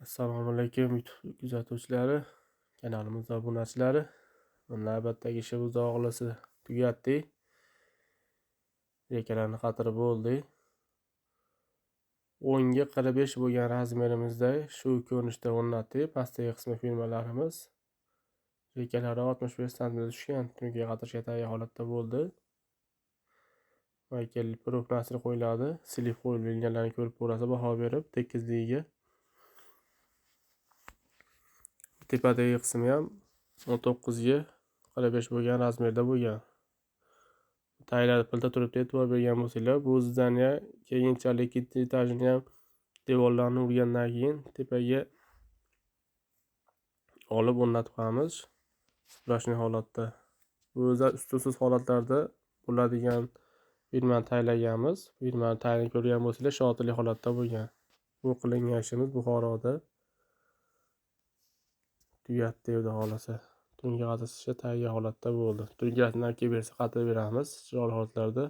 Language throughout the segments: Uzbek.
Assalomu alaykum YouTube kuzatuvchilari, kanalimiz obunachilari. Navbatdagi ishimiz og'ilasi tugatdi. Rekalarni qatirib bo'ldi. 10 ga 45 bo'lgan razmerimizda shu ko'rinishda o'rnatdik. Pastdagi qismi firmalarimiz. Rekalari 65 sm tushgan, tunga qatirishga tayyor holatda bo'ldi. Maykel propnasir qo'yiladi. Silif qo'yilganlarni ko'rib ko'rasa baho berib, tekizligiga. Tepadagi qismi ham 19 ga 45 bo'lgan razmerda bo'lgan. Taylar pilta turibdi, e'tibor bergan bo'lsanglar, bu zdaniya keyinchalik ikkinchi etajini ham devorlarni urgandan keyin tepaga olib o'rnatib qo'yamiz. Splashli holatda. Bu o'zi ustunsiz holatlarda bo'ladigan firmani taylaganmiz. Firmani taylini ko'rgan bo'lsanglar, shotili holatda bo'lgan. Bu qilingan ishimiz Buxoroda tugatdi edi xolasa. Tungi qatirishga tayyor holatda bo'ldi. Tungasini kelib qatirib beramiz chiroyli holatlarda.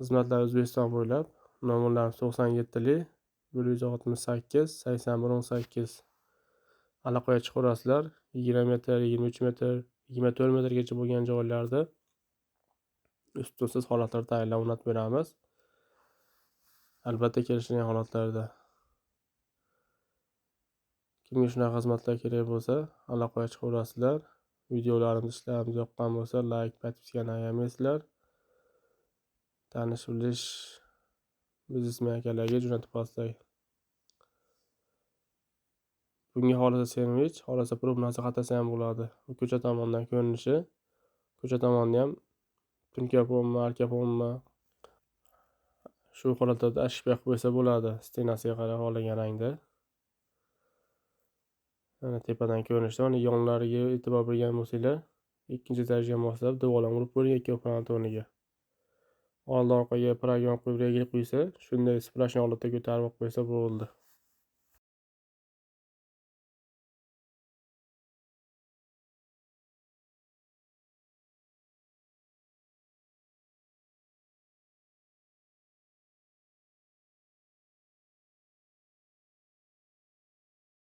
Xizmatlar O'zbekiston bo'ylab. Nomerlarimiz 97lik 168 8118. Aloqaga chiqarasizlar. 20 metr, 23 metr, 24 metrgacha bo'lgan joylarda ustunsiz holatlarda tayyorlab o'rnatib beramiz. Albatta kelishilgan holatlarda. Kimga shunaqa xizmatlar kerak bo'lsa, aloqaga chiqaverasizlar. Videolarimiz, ishlarimiz yoqqan bo'lsa, like, podpiskani ayamaysizlar. Tanish bilish biznesmen akalarga jo'natib qo'yasizlar. Bunga xolasa sendvich, xolasa propnasi qatasa ham bo'ladi. Bu ko'cha tomondan ko'rinishi. Ko'cha tomonni ham tunka pomma, arka pomma shu holatda ashbeh qo'ysa bo'ladi. Stenasiga qarab xohlagan rangda. Mana tepadan ko'rinishda, mana yonlariga e'tibor bergan bo'lsanglar, ikkinchi etajga moslab devorlarni urib qo'ygan ikki operator o'rniga. Old orqaga program qo'yib regl qo'ysa, shunday splashni holatda ko'tarib qo'ysa bo'ldi.